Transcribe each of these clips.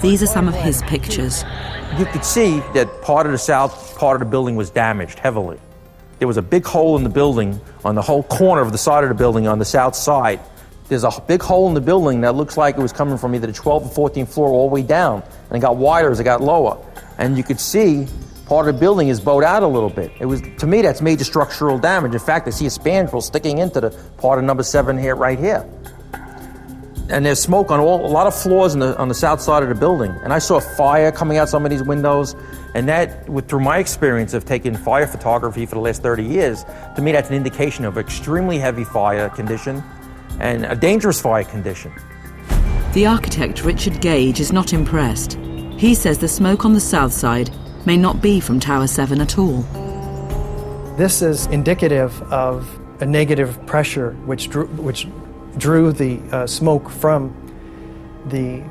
These are some of his pictures. You could see that part of the south part of the building was damaged heavily. There was a big hole in the building on the whole corner of the side of the building on the south side. There's a big hole in the building that looks like it was coming from either the 12th or 14th floor all the way down, and it got wider as it got lower. And you could see part of the building is bowed out a little bit. It was, to me, that's major structural damage. In fact, I see a spandrel sticking into the part of number 7 here, right here. And there's smoke on a lot of floors on the south side of the building. And I saw fire coming out some of these windows. And that, through my experience of taking fire photography for the last 30 years, to me that's an indication of extremely heavy fire condition and a dangerous fire condition. The architect, Richard Gage, is not impressed. He says the smoke on the south side may not be from Tower 7 at all. This is indicative of a negative pressure which drew the smoke from the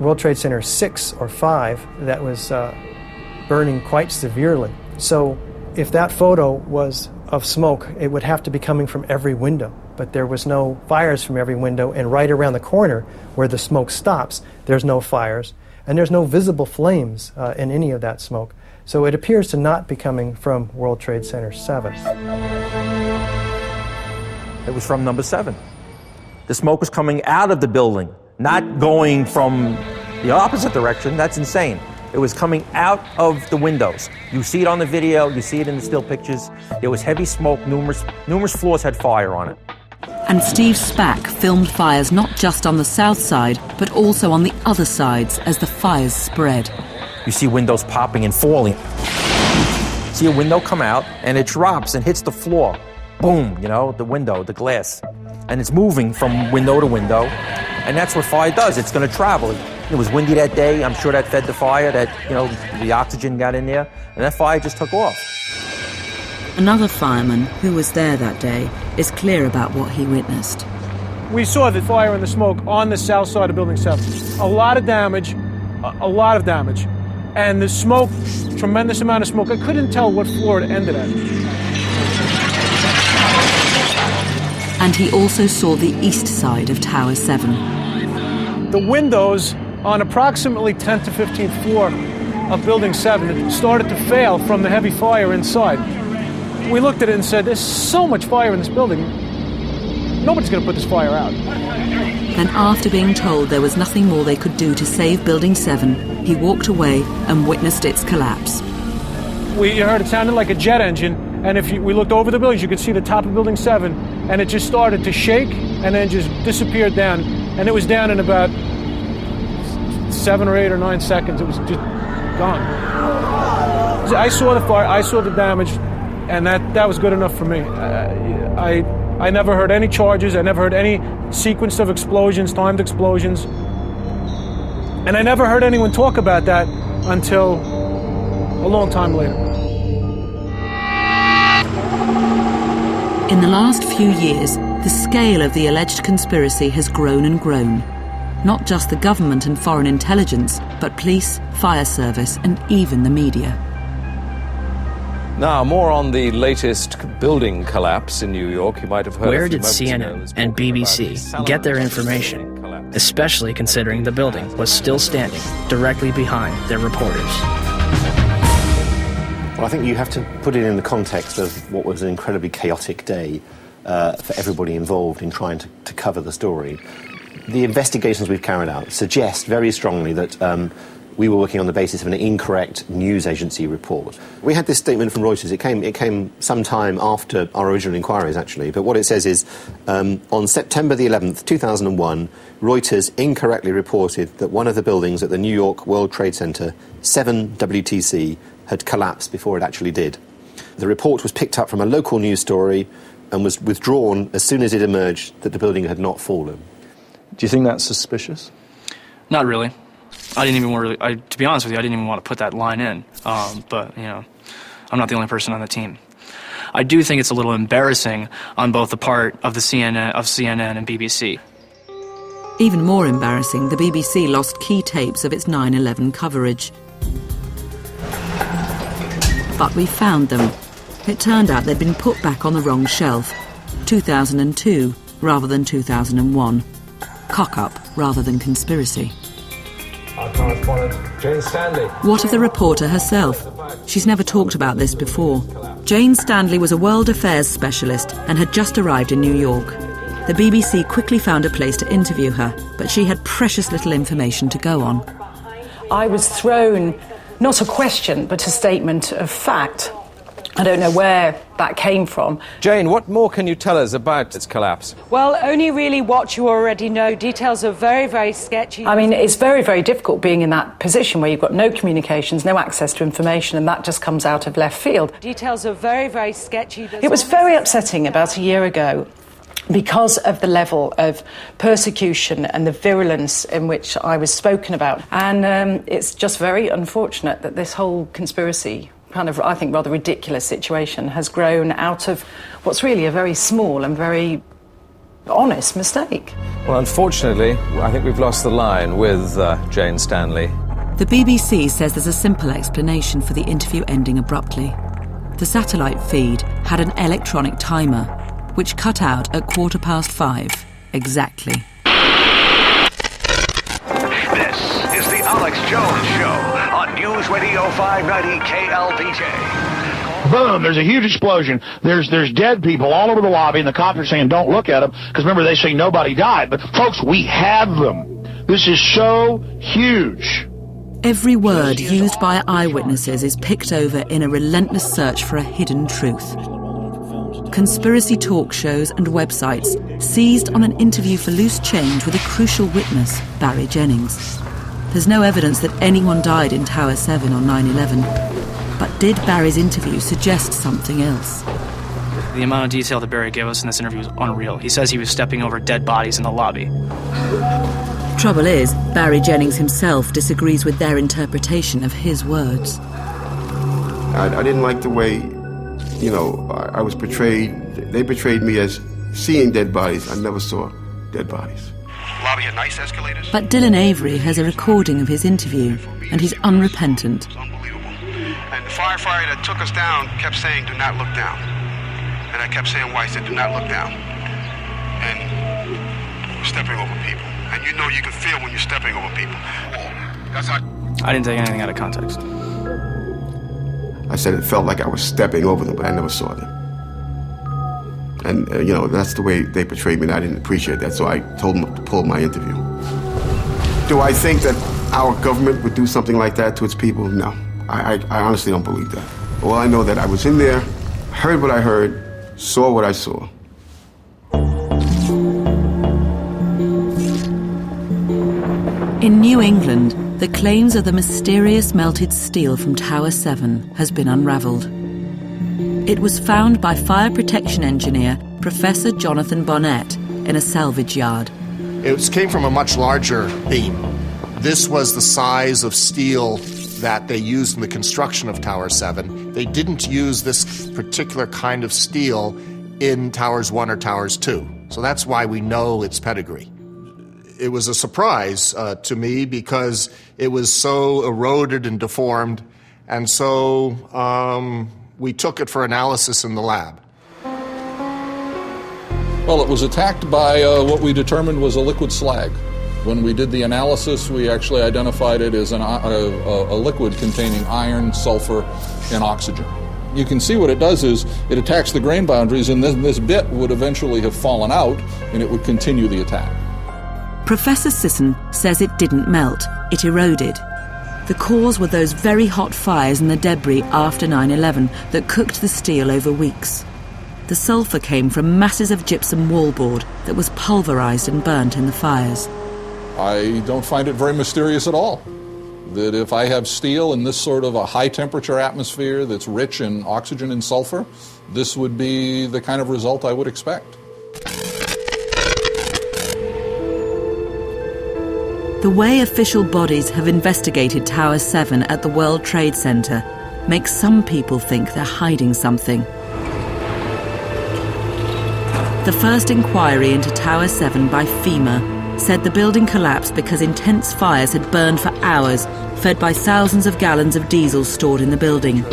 World Trade Center 6 or 5 that was burning quite severely. So if that photo was of smoke, it would have to be coming from every window. But there was no fires from every window, and right around the corner where the smoke stops, there's no fires, and there's no visible flames in any of that smoke. So it appears to not be coming from World Trade Center 7. It was from number 7. The smoke was coming out of the building, not going from the opposite direction. That's insane. It was coming out of the windows. You see it on the video, you see it in the still pictures. There was heavy smoke, numerous floors had fire on it. And Steve Spack filmed fires not just on the south side, but also on the other sides as the fires spread. You see windows popping and falling. See a window come out, and it drops and hits the floor. Boom, you know, the window, the glass. And it's moving from window to window, and that's what fire does. It's going to travel. It was windy that day. I'm sure that fed the fire, that, you know, the oxygen got in there, and that fire just took off. Another fireman who was there that day is clear about what he witnessed. We saw the fire and the smoke on the south side of Building 7. A lot of damage, And the smoke, tremendous amount of smoke. I couldn't tell what floor it ended at. And he also saw the east side of Tower 7. The windows on approximately 10th to 15th floor of Building 7 started to fail from the heavy fire inside. We looked at it and said, there's so much fire in this building, nobody's going to put this fire out. Then after being told there was nothing more they could do to save Building 7, he walked away and witnessed its collapse. We heard it sounded like a jet engine, and we looked over the buildings, you could see the top of Building 7, and it just started to shake and then just disappeared down. And it was down in about 7 or 8 or 9 seconds. It was just gone. I saw the fire, I saw the damage, and that was good enough for me. I never heard any charges, I never heard any sequence of explosions, timed explosions. And I never heard anyone talk about that until a long time later. In the last few years, the scale of the alleged conspiracy has grown and grown. Not just the government and foreign intelligence, but police, fire service, and even the media. Now, more on the latest building collapse in New York. You might have heard. Where did CNN and BBC get their information, especially considering the building was still standing directly behind their reporters? Well, I think you have to put it in the context of what was an incredibly chaotic day for everybody involved in trying to cover the story. The investigations we've carried out suggest very strongly that we were working on the basis of an incorrect news agency report. We had this statement from Reuters. It came some time after our original inquiries, actually. But what it says is, on September the 11th, 2001, Reuters incorrectly reported that one of the buildings at the New York World Trade Center, 7 WTC, had collapsed before it actually did. The report was picked up from a local news story and was withdrawn as soon as it emerged that the building had not fallen. Do you think that's suspicious? Not really. I didn't even really, to be honest with you, I didn't even want to put that line in. But, you know, I'm not the only person on the team. I do think it's a little embarrassing on both the part of CNN and BBC. Even more embarrassing, the BBC lost key tapes of its 9/11 coverage. But we found them. It turned out they'd been put back on the wrong shelf. 2002 rather than 2001. Cock-up rather than conspiracy. I can't opponent, Jane Stanley. What of the reporter herself? She's never talked about this before. Jane Stanley was a world affairs specialist and had just arrived in New York. The BBC quickly found a place to interview her, but she had precious little information to go on. I was thrown not a question, but a statement of fact. I don't know where that came from. Jane, what more can you tell us about its collapse? Well, only really what you already know. Details are very, very sketchy. I mean, it's very, very difficult being in that position where you've got no communications, no access to information, and that just comes out of left field. Details are very, very sketchy. It was very upsetting about a year ago because of the level of persecution and the virulence in which I was spoken about. And it's just very unfortunate that this whole conspiracy, kind of, I think, rather ridiculous situation has grown out of what's really a very small and very honest mistake. Well, unfortunately, I think we've lost the line with Jane Stanley. The BBC says there's a simple explanation for the interview ending abruptly. The satellite feed had an electronic timer, which cut out at 5:15 exactly. This is the Alex Jones Show on News Radio 590 KLPJ. Boom, there's a huge explosion. There's dead people all over the lobby, and the cops are saying, don't look at them, because remember, they say nobody died. But, folks, we have them. This is so huge. Every word used by eyewitnesses is picked over in a relentless search for a hidden truth. Conspiracy talk shows and websites seized on an interview for loose change with a crucial witness, Barry Jennings. There's no evidence that anyone died in Tower 7 on 9/11. But did Barry's interview suggest something else? The amount of detail that Barry gave us in this interview was unreal. He says he was stepping over dead bodies in the lobby. Trouble is, Barry Jennings himself disagrees with their interpretation of his words. I didn't like the way, I was portrayed. They portrayed me as seeing dead bodies. I never saw dead bodies. Lobby at nice escalators. But Dylan Avery has a recording of his interview, and he's unrepentant. And the firefighter that took us down kept saying, do not look down. And I kept saying, why? He said, do not look down. And we're stepping over people. And you can feel when you're stepping over people. I didn't take anything out of context. I said it felt like I was stepping over them, but I never saw them. And, that's the way they portrayed me, and I didn't appreciate that, so I told them to pull my interview. Do I think that our government would do something like that to its people? No. I honestly don't believe that. Well, I know that I was in there, heard what I heard, saw what I saw. In New England, the claims of the mysterious melted steel from Tower 7 has been unravelled. It was found by fire protection engineer Professor Jonathan Bonnet in a salvage yard. It came from a much larger beam. This was the size of steel that they used in the construction of Tower 7. They didn't use this particular kind of steel in Towers 1 or Towers 2. So that's why we know its pedigree. It was a surprise to me because it was so eroded and deformed, and so we took it for analysis in the lab. Well, it was attacked by what we determined was a liquid slag. When we did the analysis, we actually identified it as a liquid containing iron, sulfur, and oxygen. You can see what it does is it attacks the grain boundaries, and then this bit would eventually have fallen out, and it would continue the attack. Professor Sisson says it didn't melt, it eroded. The cause were those very hot fires and the debris after 9/11 that cooked the steel over weeks. The sulfur came from masses of gypsum wallboard that was pulverized and burnt in the fires. I don't find it very mysterious at all that if I have steel in this sort of a high-temperature atmosphere that's rich in oxygen and sulfur, this would be the kind of result I would expect. The way official bodies have investigated Tower 7 at the World Trade Center makes some people think they're hiding something. The first inquiry into Tower 7 by FEMA said the building collapsed because intense fires had burned for hours, fed by thousands of gallons of diesel stored in the building.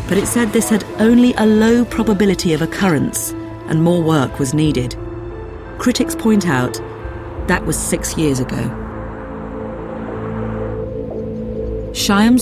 But it said this had only a low probability of occurrence, and more work was needed. Critics point out that was 6 years ago. Shyam's